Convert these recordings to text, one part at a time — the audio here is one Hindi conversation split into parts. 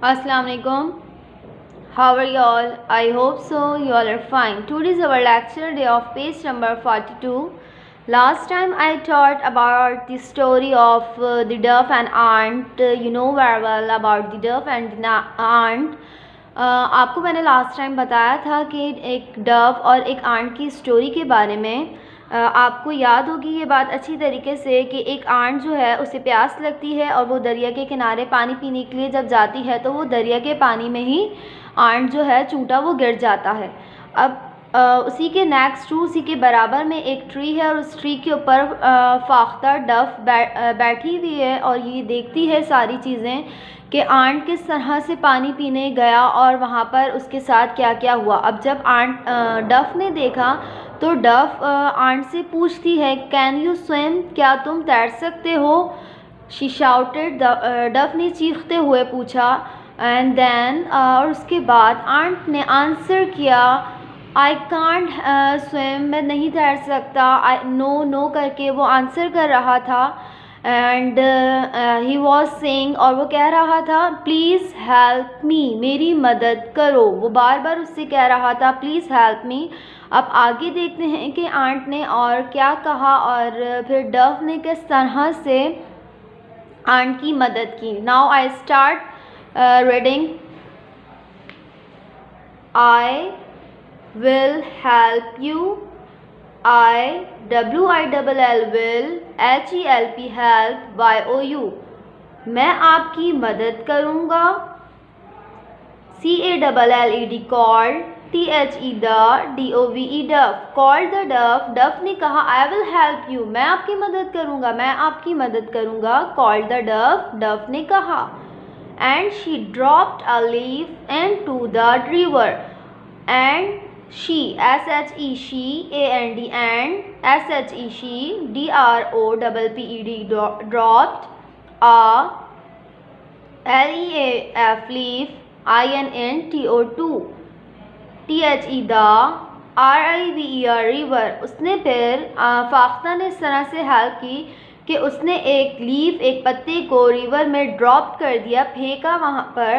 Assalamu alaikum. How are you all? I hope so. You all are fine. Today is our lecture day of page number 42. Last time I taught about the story of the dove and ant. You know very well about the dove and the ant. आपको मैंने लास्ट टाइम बताया था कि एक डव और एक आंट की स्टोरी के बारे में। आपको याद होगी ये बात अच्छी तरीके से कि एक आंट जो है उसे प्यास लगती है और वो दरिया के किनारे पानी पीने के लिए जब जाती है तो वो दरिया के पानी में ही आंट जो है चूंटा वो गिर जाता है। अब उसी के नेक्स्ट टू उसी के बराबर में एक ट्री है और उस ट्री के ऊपर फाख्ता डफ बैठी हुई है और ये देखती है सारी चीज़ें कि आंट किस तरह से पानी पीने गया और वहाँ पर उसके साथ क्या क्या हुआ। अब जब आंट डफ ने देखा तो डफ आंट से पूछती है, कैन यू स्विम, क्या तुम तैर सकते हो? शी शाउटेड, डफ ने चीखते हुए पूछा। एंड देन और उसके बाद आंट ने आंसर किया, आई कांट स्विम, मैं नहीं तैर सकता। आई नो करके वो आंसर कर रहा था। एंड ही वॉज सेइंग, और वो कह रहा था, प्लीज़ हेल्प मी, मेरी मदद करो। वो बार बार उससे कह रहा था प्लीज़ हेल्प मी। अब आगे देखते हैं कि आंट ने और क्या कहा और फिर डव ने किस तरह से आंट की मदद की। Now I start reading. I will help you, I-W-I-L-L will, H-E-L-P help, Y-O-U, मैं आपकी मदद करूँगा। C-A-L-L-E-D called, T-H-E the, D-O-V-E dove, called the dove, dove ने कहा I will help you, मैं आपकी मदद करूँगा, मैं आपकी मदद करूँगा। called the dove, dove ने कहा। and she dropped a leaf into the river, and she, S-H-E, she, A-N-D, and S-H-E, she, D-R-O-P-P-E-D, dropped a L-E-A-F leaf, I-N-N-T-O-2, T-H-E the, R-I-V-E-R river। उसने फिर फाख्ता ने इस तरह से हेल्प की कि उसने एक लीफ, एक पत्ते को रिवर में ड्रॉप कर दिया, फेंका वहाँ पर।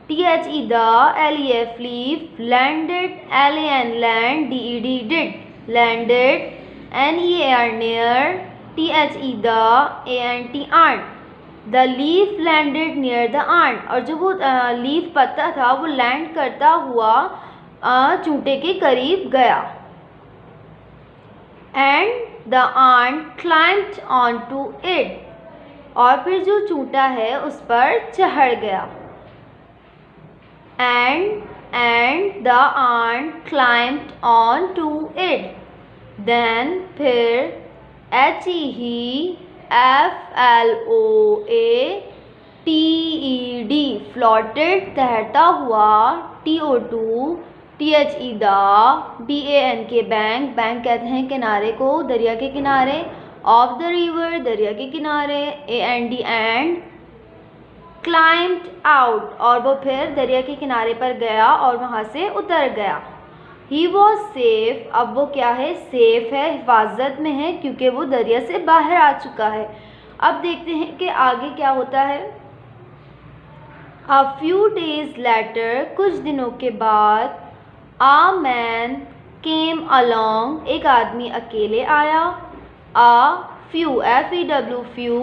T-H-E the, L-E-F leaf, landed, L-A-N land, D-E-D did, landed, N-E-A-R near, T-H-E the, A-N-T ant, the leaf landed near the ant, और जो वो लीफ पत्ता था वो लैंड करता हुआ चूंटे के करीब गया। and the ant climbed onto it, और फिर जो चूंटा है उस पर चढ़ गया। and the ant climbed onto it, then फिर H-E-F-L-O-A-T-E-D floated तैरता हुआ, T-O-2 T-H-E the, B-A-N के बैंक, बैंक कहते हैं किनारे को, दरिया के किनारे, ऑफ द रिवर दरिया के किनारे, A-N-D and climbed out, और वो फिर दरिया के किनारे पर गया और वहाँ से उतर गया। He was safe, अब वो क्या है, सेफ है, हिफाजत में है क्योंकि वो दरिया से बाहर आ चुका है। अब देखते हैं कि आगे क्या होता है। A few days later, कुछ दिनों के बाद, a man came along, एक आदमी अकेले आया। A few, F-E-W few,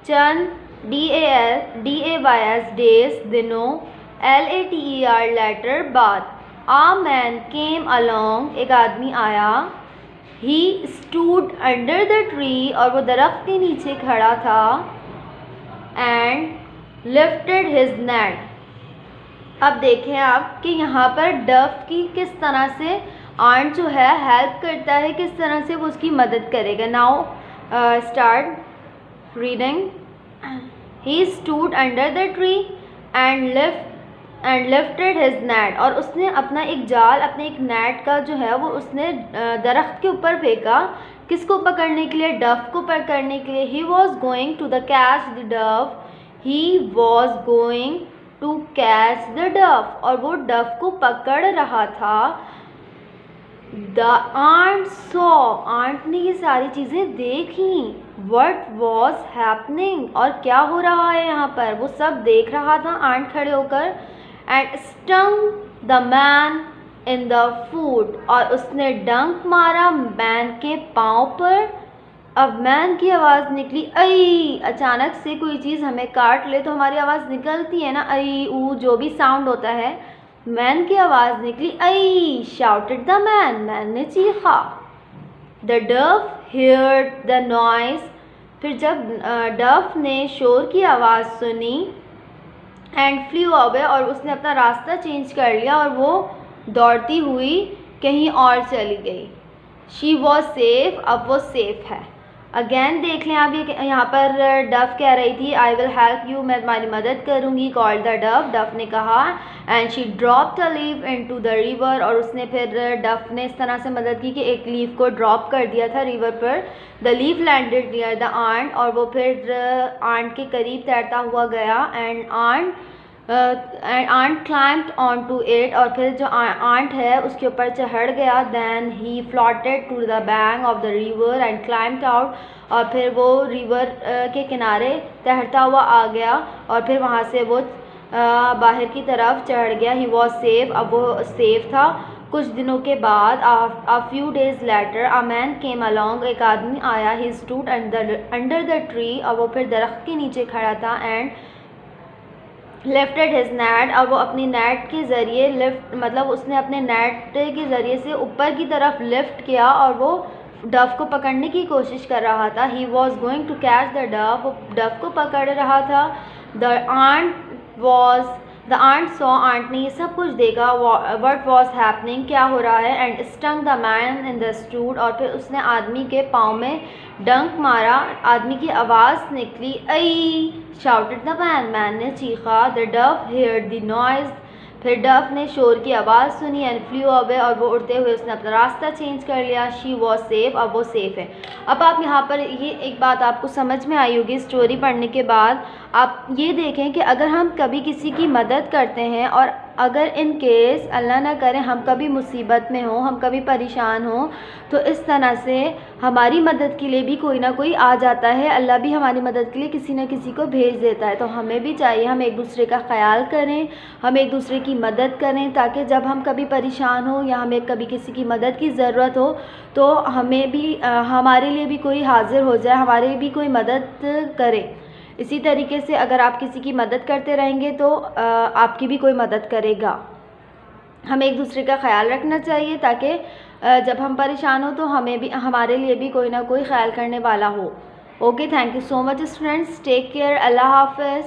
Chand, D-A-Y-S days दिनों, L-A-T-E-R later बाद। A man came along, एक आदमी आया। He stood under the tree, और वो दरख्त के नीचे खड़ा था। and lifted his net, अब देखें आप कि यहाँ पर डव की किस तरह से आंट जो है हेल्प करता है, किस तरह से वो उसकी मदद करेगा। Now start reading. He stood under the tree and lifted his net, और उसने अपना एक जाल, अपने एक नेट का जो है वो उसने दरख्त के ऊपर फेंका। किसको पकड़ने के लिए? डव को पकड़ने के लिए। He was going to the catch the dove, he was going to catch the dove, और वो डव को पकड़ रहा था। द आंट सॉ, आंट ने ये सारी चीज़ें देखी। वट वॉज हैपनिंग, और क्या हो रहा है यहाँ पर, वो सब देख रहा था आंट खड़े होकर। And stung the man in the फूट, और उसने डंक मारा मैन के पाँव पर। अब मैन की आवाज़ निकली आई। अचानक से कोई चीज़ हमें काट ले तो हमारी आवाज़ निकलती है ना, आई ऊ जो भी साउंड होता है। मैन की आवाज़ निकली आई। शाउटेड द मैन, मैन ने चीखा। The Dove heard the noise, फिर जब डफ ने शोर की आवाज़ सुनी, एंड फ्लू अवे, और उसने अपना रास्ता चेंज कर लिया और वो दौड़ती हुई कहीं और चली गई। शी वॉज सेफ, अब वो सेफ है। अगेन देख लें आप, ये यहाँ पर डफ कह रही थी आई विल हेल्प यू, मैं तुम्हारी मदद करूँगी। कॉल्ड द डफ, डफ ने कहा। And she drop the leaf into the river, और उसने फिर डफ ने इस तरह से मदद की कि एक लीफ को ड्रॉप कर दिया था रिवर पर। The leaf landed near the ant, और वो फिर आंट के करीब तैरता हुआ गया। And ant climbed on to it, और फिर जो आंट है उसके ऊपर चढ़ गया। Then he floated to the bank of the river and climbed out, और फिर वो रिवर के किनारे तैरता हुआ आ गया, और फिर वहाँ से वो बाहर की तरफ चढ़ गया। ही वॉज सेफ, अब वो सेफ था। कुछ दिनों के बाद a few days later a man came along, एक आदमी आया। He stood under the tree, और वो फिर दरख्त के नीचे खड़ा था। एंड लिफ्टेड हिज नेट, और वो अपनी नेट के ज़रिए लिफ्ट, मतलब उसने अपने नेट के ज़रिए से ऊपर की तरफ लिफ्ट किया, और वो डव को पकड़ने की कोशिश कर रहा था। He was going to catch the dove, वो डव को पकड़ रहा था। द आंट सॉ, आंट ने ये सब कुछ देखा। वट वॉज हैपनिंग, क्या हो रहा है। And stung the man in the stood, और फिर उसने आदमी के पाँव में डंक मारा। आदमी की आवाज़ निकली आई। शाउटेड द मैन, मैन ने चीखा। The Dove heard the noise, फिर डव ने शोर की आवाज़ सुनी। एंड फ्लू अवे, और वो उड़ते हुए उसने अपना रास्ता चेंज कर लिया। शी वॉज सेफ, अब वो सेफ है। अब आप यहाँ पर ये एक बात आपको समझ में आई होगी स्टोरी पढ़ने के बाद। आप ये देखें कि अगर हम कभी किसी की मदद करते हैं, और अगर इन केस अल्लाह ना करे हम कभी मुसीबत में हों, हम कभी परेशान हों, तो इस तरह से हमारी मदद के लिए भी कोई ना कोई आ जाता है। अल्लाह भी हमारी मदद के लिए किसी न किसी को भेज देता है। तो हमें भी चाहिए हम एक दूसरे का ख्याल करें, हम एक दूसरे की मदद करें, ताकि जब हम कभी परेशान हो या हमें कभी किसी की मदद की ज़रूरत हो तो हमें भी हमारे लिए भी कोई हाज़िर हो जाए, हमारे भी कोई मदद करे। इसी तरीके से अगर आप किसी की मदद करते रहेंगे तो आपकी भी कोई मदद करेगा। हमें एक दूसरे का ख्याल रखना चाहिए ताकि जब हम परेशान हो तो हमें भी, हमारे लिए भी कोई ना कोई ख्याल करने वाला हो। Okay, thank you so much students, take care, अल्लाह हाफ़िज़।